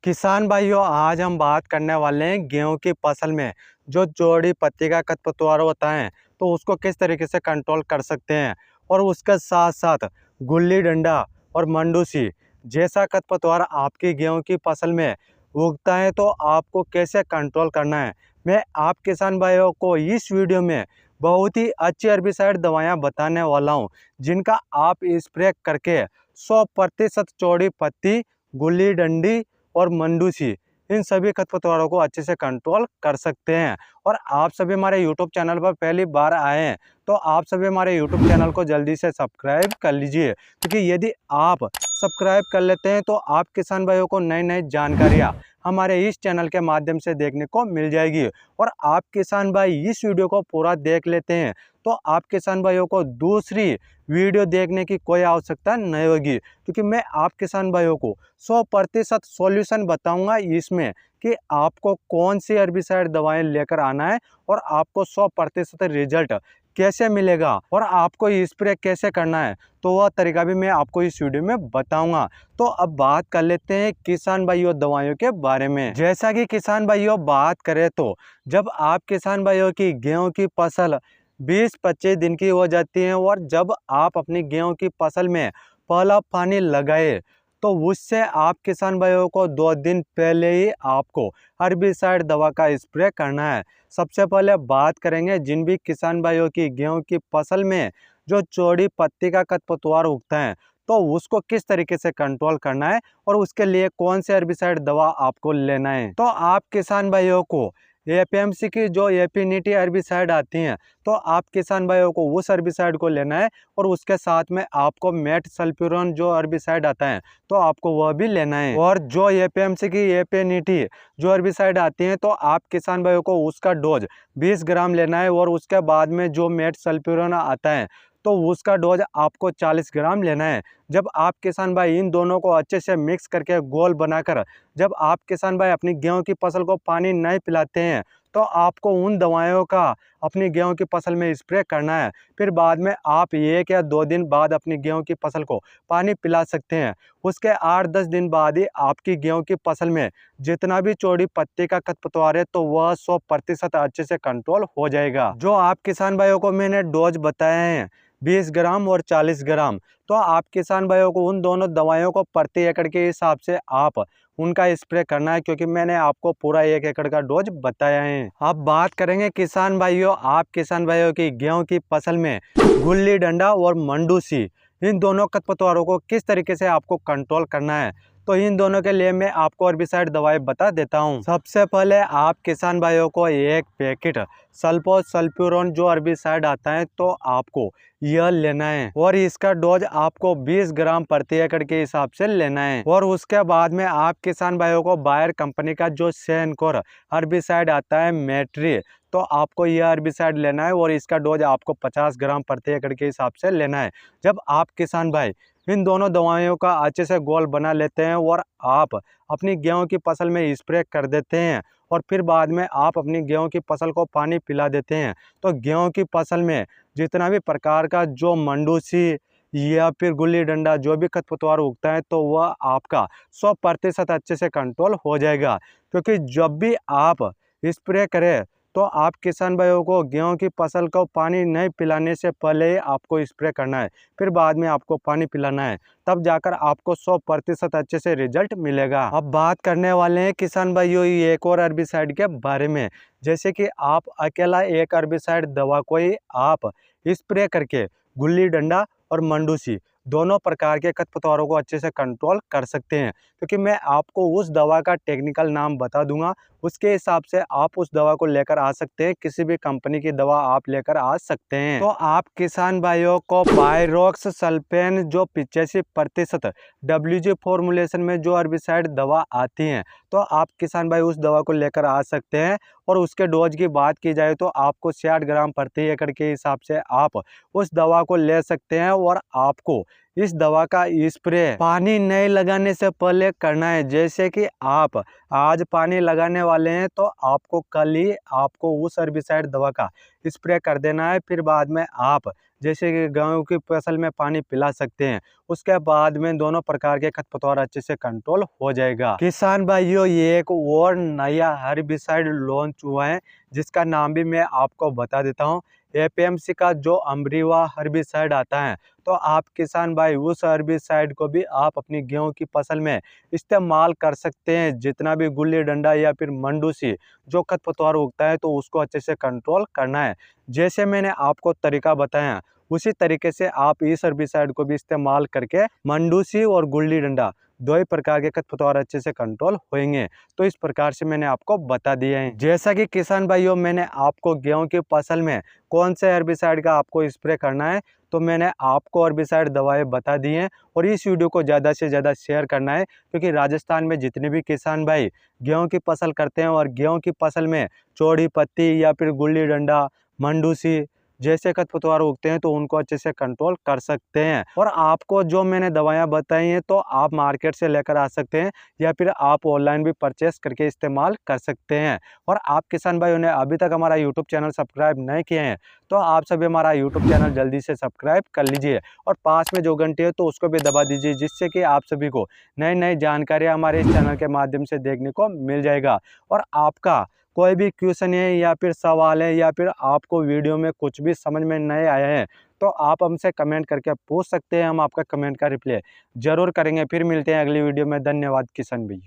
किसान भाइयों, आज हम बात करने वाले हैं गेहूं की फसल में जो जोड़ी पत्ती का खरपतवार होता है तो उसको किस तरीके से कंट्रोल कर सकते हैं। और उसके साथ साथ गुल्ली डंडा और मंडूसी जैसा खरपतवार आपकी गेहूं की फसल में उगता है तो आपको कैसे कंट्रोल करना है। मैं आप किसान भाइयों को इस वीडियो में बहुत ही अच्छी हर्बिसाइड दवाएं बताने वाला हूं जिनका आप स्प्रे करके 100% चौड़ी पत्ती, गुल्ली डंडी और मंडूसी इन सभी खरपतवारों को अच्छे से कंट्रोल कर सकते हैं। और आप सभी हमारे YouTube चैनल पर पहली बार आए हैं तो आप सभी हमारे YouTube चैनल को जल्दी से सब्सक्राइब कर लीजिए, क्योंकि यदि आप सब्सक्राइब कर लेते हैं तो आप किसान भाइयों को नई नई जानकारियाँ हमारे इस चैनल के माध्यम से देखने को मिल जाएगी। और आप किसान भाई इस वीडियो को पूरा देख लेते हैं तो आप किसान भाइयों को दूसरी वीडियो देखने की कोई आवश्यकता नहीं होगी, क्योंकि मैं आप किसान भाइयों को 100% सॉल्यूशन बताऊंगा इसमें कि आपको कौन सी हर्बिसाइड दवाएं लेकर आना है और आपको 100% रिजल्ट कैसे मिलेगा और आपको स्प्रे कैसे करना है, तो वह तरीका भी मैं आपको इस वीडियो में बताऊंगा। तो अब बात कर लेते हैं किसान भाइयों दवाइयों के बारे में। जैसा कि किसान भाइयों बात करें तो जब आप किसान भाइयों की गेहूं की फसल 20-25 दिन की हो जाती है और जब आप अपनी गेहूं की फसल में पहला पानी लगाए तो उससे आप किसान भाइयों को 2 दिन पहले ही आपको हर्बिसाइड दवा का स्प्रे करना है। सबसे पहले बात करेंगे जिन भी किसान भाइयों की गेहूं की फसल में जो चौड़ी पत्ती का खरपतवार उगता है तो उसको किस तरीके से कंट्रोल करना है और उसके लिए कौन से हर्बिसाइड दवा आपको लेना है। तो आप किसान भाइयों को एपीएमसी की जो एफिनिटी हर्बिसाइड आती हैं तो आप किसान भाइयों को उस हर्बिसाइड को लेना है और उसके साथ में आपको मेट सल्फ्यूरॉन जो हर्बिसाइड आता है तो आपको वह भी लेना है। और जो एपीएमसी की एफिनिटी जो हर्बिसाइड आती है तो आप किसान भाइयों को उसका डोज 20 ग्राम लेना है और उसके बाद में जो मेट सल्फ्यूरॉन आता है तो उसका डोज आपको 40 ग्राम लेना है। जब आप किसान भाई इन दोनों को अच्छे से मिक्स करके घोल बनाकर जब आप किसान भाई अपनी गेहूं की फसल को पानी नहीं पिलाते हैं तो आपको उन दवाइयों का अपनी गेहूं की फसल में स्प्रे करना है। फिर बाद में आप 1 या 2 दिन बाद अपनी गेहूं की फसल को पानी पिला सकते हैं। उसके 8-10 दिन बाद ही आपकी गेहूं की फसल में जितना भी चौड़ी पत्ती का खरपतवार है तो वह 100% अच्छे से कंट्रोल हो जाएगा। जो आप किसान भाइयों को मैंने डोज बताए हैं 20 ग्राम और 40 ग्राम, तो आप किसान भाइयों को उन दोनों दवाइयों को प्रति एकड़ के हिसाब से आप उनका स्प्रे करना है, क्योंकि मैंने आपको पूरा 1 एकड़ का डोज बताया है। अब बात करेंगे किसान भाइयों, आप किसान भाइयों की गेहूं की फसल में गुल्ली डंडा और मंडूसी इन दोनों खरपतवारों को किस तरीके से आपको कंट्रोल करना है, तो इन दोनों के लिए मैं आपको हर्बिसाइड दवाई बता देता हूं। सबसे पहले आप किसान भाइयों को 1 पैकेट सल्फोसल्फ्यूरॉन जो हर्बिसाइड आता है तो आपको यह लेना है और इसका डोज आपको 20 ग्राम प्रति एकड़ के हिसाब से लेना है। और उसके बाद में आप किसान भाइयों को बायर कंपनी का जो सेनकोर हर्बिसाइड आता है मेट्री, तो आपको यह हर्बिसाइड लेना है और इसका डोज आपको 50 ग्राम प्रति एकड़ के हिसाब से लेना है। जब आप किसान भाई इन दोनों दवाइयों का अच्छे से घोल बना लेते हैं और आप अपनी गेहूं की फसल में स्प्रे कर देते हैं और फिर बाद में आप अपनी गेहूं की फसल को पानी पिला देते हैं तो गेहूं की फसल में जितना भी प्रकार का जो मंडूसी या फिर गुल्ली डंडा जो भी खरपतवार उगता है तो वह आपका 100% अच्छे से कंट्रोल हो जाएगा। क्योंकि जब भी आप स्प्रे करें तो आप किसान भाइयों को गेहूं की फसल को पानी नहीं पिलाने से पहले ही आपको स्प्रे करना है, फिर बाद में आपको पानी पिलाना है, तब जाकर आपको 100% अच्छे से रिजल्ट मिलेगा। अब बात करने वाले हैं किसान भाइयों एक और हर्बिसाइड के बारे में। जैसे कि आप अकेला एक हर्बिसाइड दवा को ही आप स्प्रे करके गुल्ली डंडा और मंडूसी दोनों प्रकार के खरपतवारों को अच्छे से कंट्रोल कर सकते हैं, क्योंकि मैं आपको उस दवा का टेक्निकल नाम बता दूंगा, उसके हिसाब से आप उस दवा को लेकर आ सकते हैं। किसी भी कंपनी की दवा आप लेकर आ सकते हैं। तो आप किसान भाइयों को पायरोक्स सल्फेन जो 85% WG फॉर्मुलेशन में जो हर्बिसाइड दवा आती हैं तो आप किसान भाई उस दवा को लेकर आ सकते हैं। और उसके डोज की बात की जाए तो आपको 60 ग्राम प्रति एकड़ के हिसाब से आप उस दवा को ले सकते हैं। और आपको इस दवा का स्प्रे पानी नहीं लगाने से पहले करना है। जैसे कि आप आज पानी लगाने वाले हैं तो आपको कल ही आपको उस हर्बिसाइड दवा का स्प्रे कर देना है। फिर बाद में आप जैसे कि गेहूं की फसल में पानी पिला सकते हैं। उसके बाद में दोनों प्रकार के खरपतवार अच्छे से कंट्रोल हो जाएगा। किसान भाइयों, ये एक और नया हर्बिसाइड लॉन्च हुआ है जिसका नाम भी मैं आपको बता देता हूँ। एपीएमसी का जो अमरीवा हर्बिसाइड आता है, तो आप किसान भाई उस हर्बिसाइड को भी आप अपनी गेहूं की फसल में इस्तेमाल कर सकते हैं। जितना भी गुल्ली डंडा या फिर मंडूसी जो खरपतवार उगता है, तो उसको अच्छे से कंट्रोल करना है। जैसे मैंने आपको तरीका बताया, उसी तरीके से आप इस हर्बिसाइड को भी इस्तेमाल करके मंडूसी और गुल्ली डंडा दो ही प्रकार के खरपतवार अच्छे से कंट्रोल होंगे। तो इस प्रकार से मैंने आपको बता दिया है। जैसा कि किसान भाइयों, मैंने आपको गेहूं की फसल में कौन से हर्बिसाइड का आपको स्प्रे करना है, तो मैंने आपको हर्बिसाइड दवाएं बता दी हैं। और इस वीडियो को ज़्यादा से ज़्यादा शेयर करना है, क्योंकि राजस्थान में जितने भी किसान भाई गेहूं की फसल करते हैं और गेहूं की फसल में चौड़ी पत्ती या फिर गुल्ली डंडा, मंडूसी जैसे खरपतवार उगते हैं, तो उनको अच्छे से कंट्रोल कर सकते हैं। और आपको जो मैंने दवाइयाँ बताई हैं, तो आप मार्केट से लेकर आ सकते हैं या फिर आप ऑनलाइन भी परचेस करके इस्तेमाल कर सकते हैं। और आप किसान भाइयों ने अभी तक हमारा यूट्यूब चैनल सब्सक्राइब नहीं किए हैं, तो आप सभी हमारा यूट्यूब चैनल जल्दी से सब्सक्राइब कर लीजिए और पास में जो घंटी है, तो उसको भी दबा दीजिए, जिससे कि आप सभी को नई नई जानकारियाँ हमारे इस चैनल के माध्यम से देखने को मिल जाएगा। और आपका कोई भी क्वेश्चन है या फिर सवाल है या फिर आपको वीडियो में कुछ भी समझ में नहीं आया है, तो आप हमसे कमेंट करके पूछ सकते हैं। हम आपका कमेंट का रिप्लाई जरूर करेंगे। फिर मिलते हैं अगली वीडियो में। धन्यवाद किसान भाई।